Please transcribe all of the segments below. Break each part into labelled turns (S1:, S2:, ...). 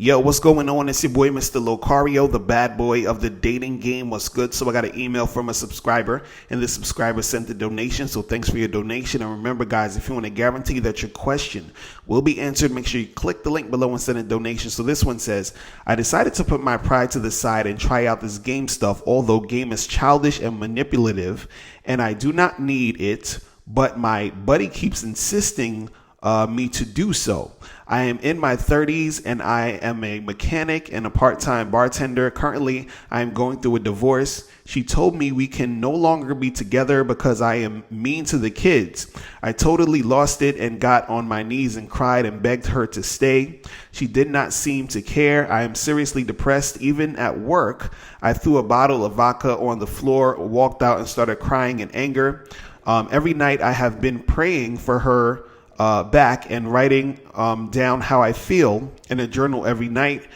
S1: Yo, what's going on? It's your boy, Mr. Locario, the bad boy of the dating game. What's good? So I got an email from a subscriber, and the subscriber sent a donation. So thanks for your donation. And remember, guys, if you want to guarantee that your question will be answered, make sure you click the link below and send a donation. So this one says, I decided to put my pride to the side and try out this game stuff, although game is childish and manipulative, and I do not need it, but my buddy keeps insisting me to do so. I am in my 30s and I am a mechanic and a part-time bartender. Currently, I am going through a divorce. She told me we can no longer be together because I am mean to the kids. I totally lost it and got on my knees and cried and begged her to stay. She did not seem to care. I am seriously depressed. Even at work, I threw a bottle of vodka on the floor, walked out and started crying in anger. Every night I have been praying for her back and writing down how I feel in a journal every night.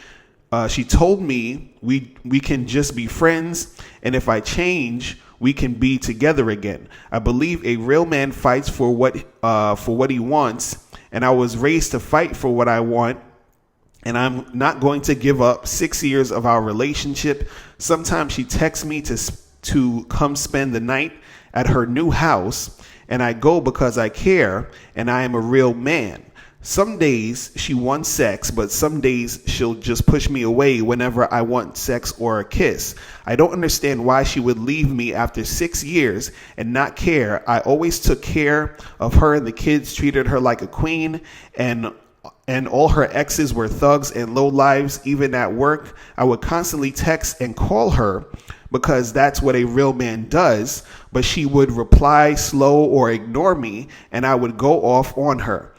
S1: She told me we can just be friends, and if I change, we can be together again. I believe a real man fights for what he wants, and I was raised to fight for what I want. And I'm not going to give up 6 years of our relationship. Sometimes she texts me to come spend the night at her new house, and I go because I care and I am a real man. Some days she wants sex, but some days she'll just push me away whenever I want sex or a kiss. I don't understand why she would leave me after 6 years and not care. I always took care of her and the kids, treated her like a queen, and all her exes were thugs and lowlives. Even at work, I would constantly text and call her because that's what a real man does, but she would reply slow or ignore me, and I would go off on her.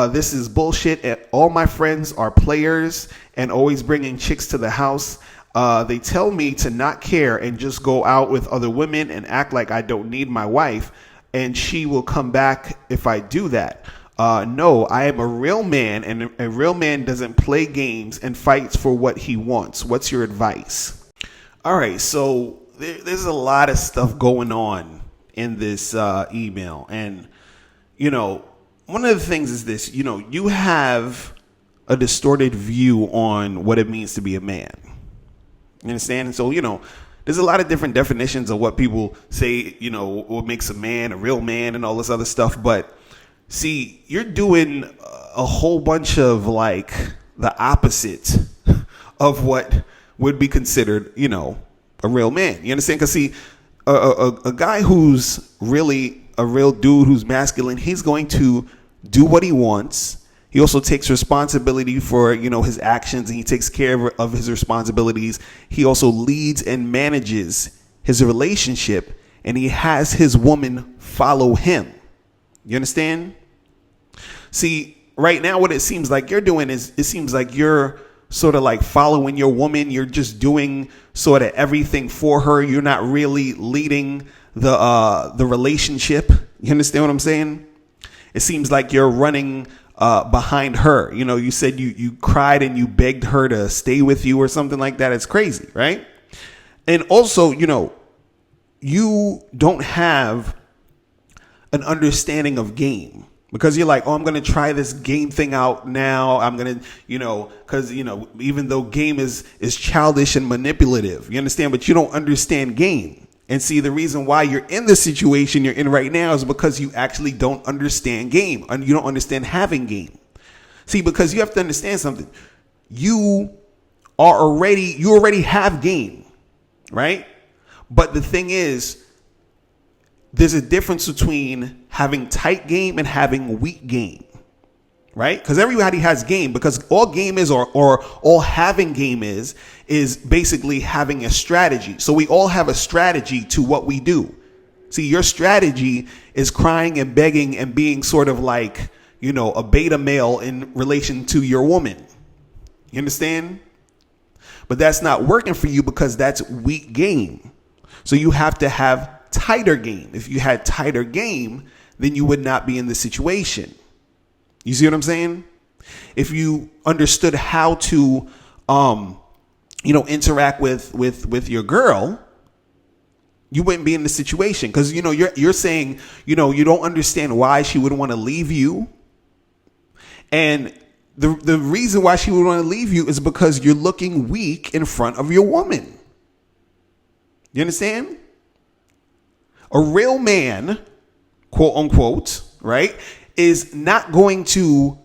S1: This is bullshit. All my friends are players and always bringing chicks to the house. They tell me to not care and just go out with other women and act like I don't need my wife, and she will come back if I do that. No, I am a real man, and a real man doesn't play games and fights for what he wants. What's your advice? All right, so there's a lot of stuff going on in this email. And, one of the things is this, you have a distorted view on what it means to be a man. You understand? And so, there's a lot of different definitions of what people say, what makes a man, a real man, and all this other stuff. But see, you're doing a whole bunch of like the opposite of what would be considered, a real man. You understand? Because see, a guy who's really a real dude who's masculine, he's going to do what he wants. He also takes responsibility for, his actions, and he takes care of his responsibilities. He also leads and manages his relationship, and he has his woman follow him. You understand? See, right now, what it seems like you're doing is it seems like you're sort of like following your woman. You're just doing sort of everything for her. You're not really leading the relationship. You understand what I'm saying? It seems like you're running behind her. You said you cried and you begged her to stay with you or something like that. It's crazy, right? And also, you don't have an understanding of game. Because you're like, I'm going to try this game thing out now. I'm going to, because, even though game is childish and manipulative, you understand, but you don't understand game. And see, the reason why you're in the situation you're in right now is because you actually don't understand game, and you don't understand having game. See, because you have to understand something. You already have game, right? But the thing is, there's a difference between having tight game and having weak game, right? Because everybody has game, because all game is, or all having game is basically having a strategy. So we all have a strategy to what we do. See, your strategy is crying and begging and being sort of like, a beta male in relation to your woman. You understand? But that's not working for you because that's weak game. So you have to have tighter game. If you had tighter game, then you would not be in this situation. You see what I'm saying? If you understood how to, interact with your girl, you wouldn't be in this situation. Because, you're saying, you don't understand why she wouldn't want to leave you. And The reason why she would want to leave you is because you're looking weak in front of your woman. You understand? A real man, quote unquote, right, is not going to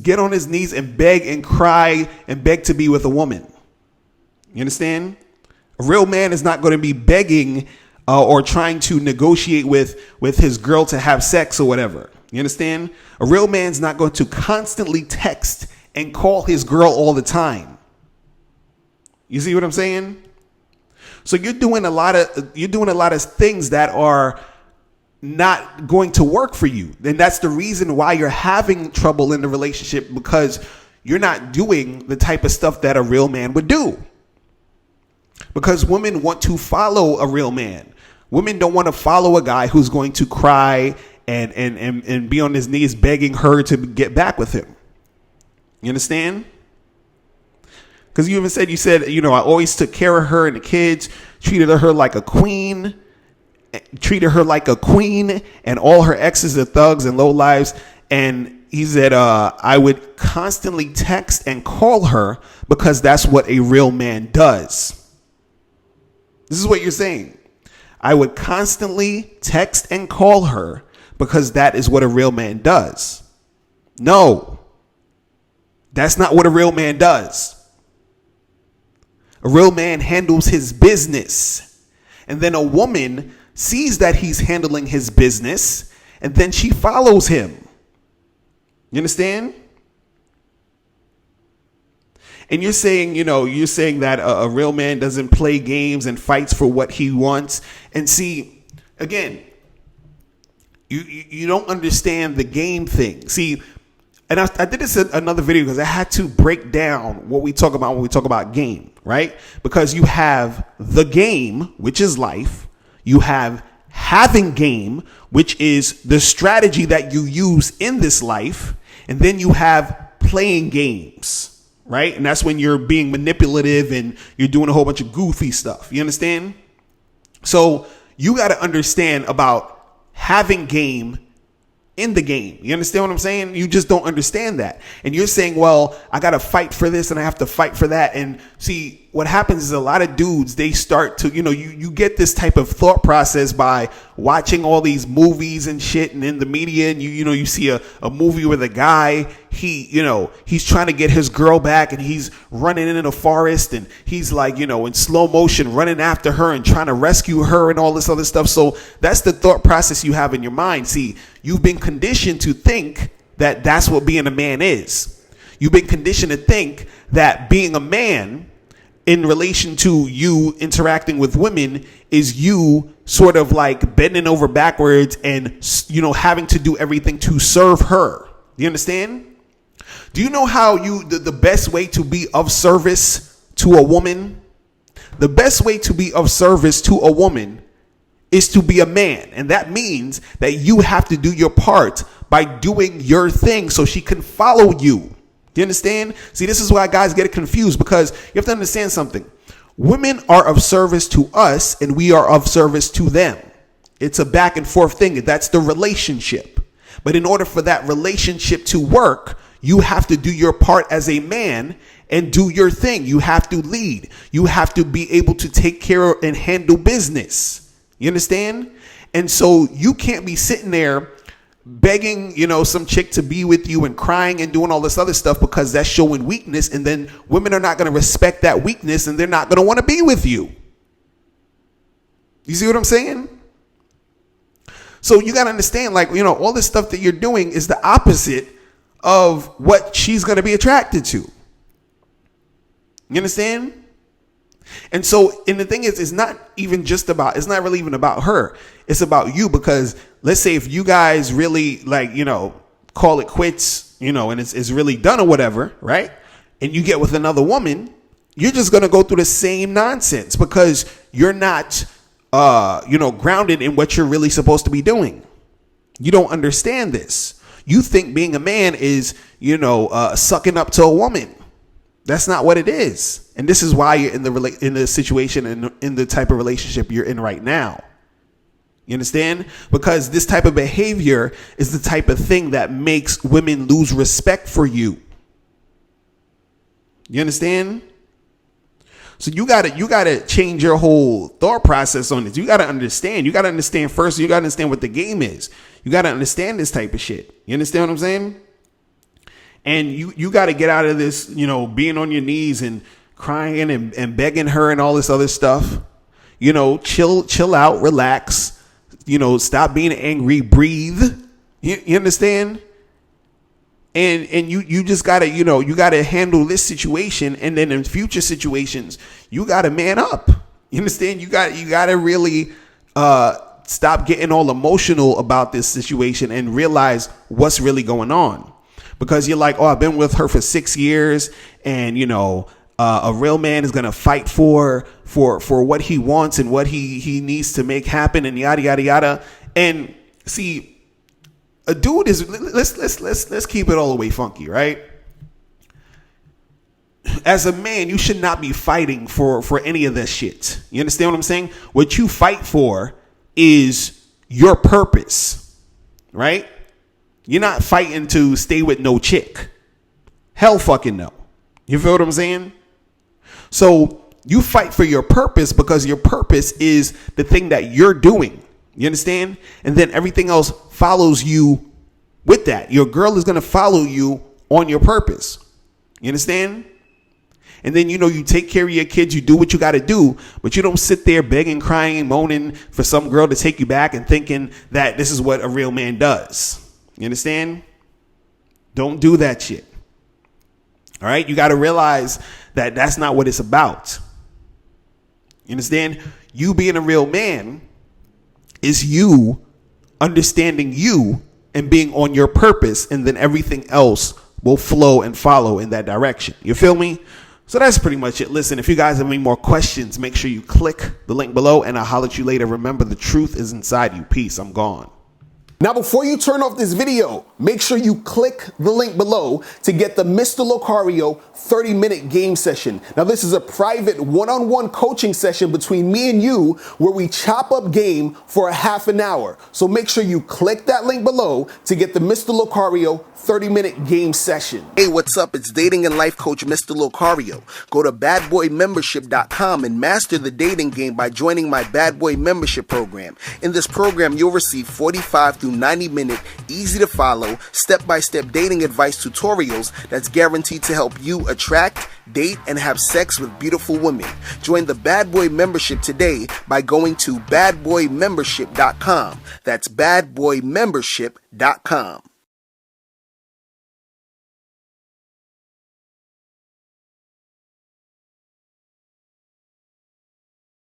S1: get on his knees and beg and cry and beg to be with a woman. You understand? A real man is not going to be begging or trying to negotiate with his girl to have sex or whatever. You understand? A real man's not going to constantly text and call his girl all the time. You see what I'm saying? So you're doing a lot of things that are not going to work for you. And that's the reason why you're having trouble in the relationship, because you're not doing the type of stuff that a real man would do. Because women want to follow a real man. Women don't want to follow a guy who's going to cry and be on his knees begging her to get back with him. You understand? Because you said, I always took care of her and the kids, treated her like a queen, and all her exes are thugs and lowlives. And he said, I would constantly text and call her because that's what a real man does. This is what you're saying. I would constantly text and call her because that is what a real man does. No, that's not what a real man does. A real man handles his business. And then a woman sees that he's handling his business, and then she follows him. You understand? And you're saying that a real man doesn't play games and fights for what he wants. And see, again, you don't understand the game thing. See, and I did this in another video because I had to break down what we talk about when we talk about game, right? Because you have the game, which is life. You have having game, which is the strategy that you use in this life. And then you have playing games, right? And that's when you're being manipulative and you're doing a whole bunch of goofy stuff. You understand? So you got to understand about having game in the game. You understand what I'm saying? You just don't understand that. And you're saying, well, I got to fight for this and I have to fight for that. And see, what happens is a lot of dudes, they start to, you get this type of thought process by watching all these movies and shit and in the media. And you see a movie with a guy, he's trying to get his girl back and he's running in a forest and he's like, in slow motion running after her and trying to rescue her and all this other stuff. So that's the thought process you have in your mind. See, you've been conditioned to think that that's what being a man is. You've been conditioned to think that being a man in relation to you interacting with women is you sort of like bending over backwards and, having to do everything to serve her. You understand? Do you know how the best way to be of service to a woman? The best way to be of service to a woman is to be a man. And that means that you have to do your part by doing your thing so she can follow you. Do you understand? See, this is why guys get confused, because you have to understand something. Women are of service to us and we are of service to them. It's a back and forth thing. That's the relationship. But in order for that relationship to work, you have to do your part as a man and do your thing. You have to lead. You have to be able to take care of and handle business. You understand? And so you can't be sitting there begging, some chick to be with you and crying and doing all this other stuff, because that's showing weakness. And then women are not going to respect that weakness and they're not going to want to be with you. You see what I'm saying? So you got to understand, all this stuff that you're doing is the opposite of what she's going to be attracted to. You understand? And so, and the thing is, it's not really even about her. It's about you, because let's say if you guys really call it quits, and it's really done or whatever, right? And you get with another woman, you're just going to go through the same nonsense because you're not, grounded in what you're really supposed to be doing. You don't understand this. You think being a man is, sucking up to a woman. That's not what it is. And this is why you're in the situation and in the type of relationship you're in right now. You understand? Because this type of behavior is the type of thing that makes women lose respect for you. You understand? So you gotta change your whole thought process on this. You gotta understand. You gotta understand first. You gotta understand what the game is. You gotta understand this type of shit. You understand what I'm saying? And you gotta get out of this, being on your knees and crying and begging her and all this other stuff. Chill out, relax. Stop being angry, breathe. You understand? And you just gotta, you gotta handle this situation, and then in future situations, you gotta man up. You understand? You gotta really stop getting all emotional about this situation and realize what's really going on. Because you're like, oh, I've been with her for 6 years, and a real man is gonna fight for what he wants and what he needs to make happen, and yada yada yada. And see, a dude is, let's keep it all the way funky, right? As a man, you should not be fighting for any of this shit. You understand what I'm saying? What you fight for is your purpose, right? You're not fighting to stay with no chick. Hell fucking no. You feel what I'm saying? So you fight for your purpose because your purpose is the thing that you're doing. You understand? And then everything else follows you with that. Your girl is going to follow you on your purpose. You understand? And then, you take care of your kids. You do what you got to do. But you don't sit there begging, crying, moaning for some girl to take you back and thinking that this is what a real man does. You understand? Don't do that shit. All right? You got to realize that that's not what it's about. You understand? You being a real man is you understanding you and being on your purpose, and then everything else will flow and follow in that direction. You feel me? So that's pretty much it. Listen, if you guys have any more questions, make sure you click the link below, and I'll holler at you later. Remember, the truth is inside you. Peace. I'm gone.
S2: Now, before you turn off this video, make sure you click the link below to get the Mr. Locario 30-minute game session. Now, this is a private one-on-one coaching session between me and you where we chop up game for a half an hour. So make sure you click that link below to get the Mr. Locario 30-minute game session.
S3: Hey, what's up? It's dating and life coach Mr. Locario. Go to badboymembership.com and master the dating game by joining my Bad Boy membership program. In this program, you'll receive 45 to 90-minute, easy-to-follow, step-by-step dating advice tutorials that's guaranteed to help you attract, date, and have sex with beautiful women. Join the Bad Boy membership today by going to badboymembership.com. That's badboymembership.com.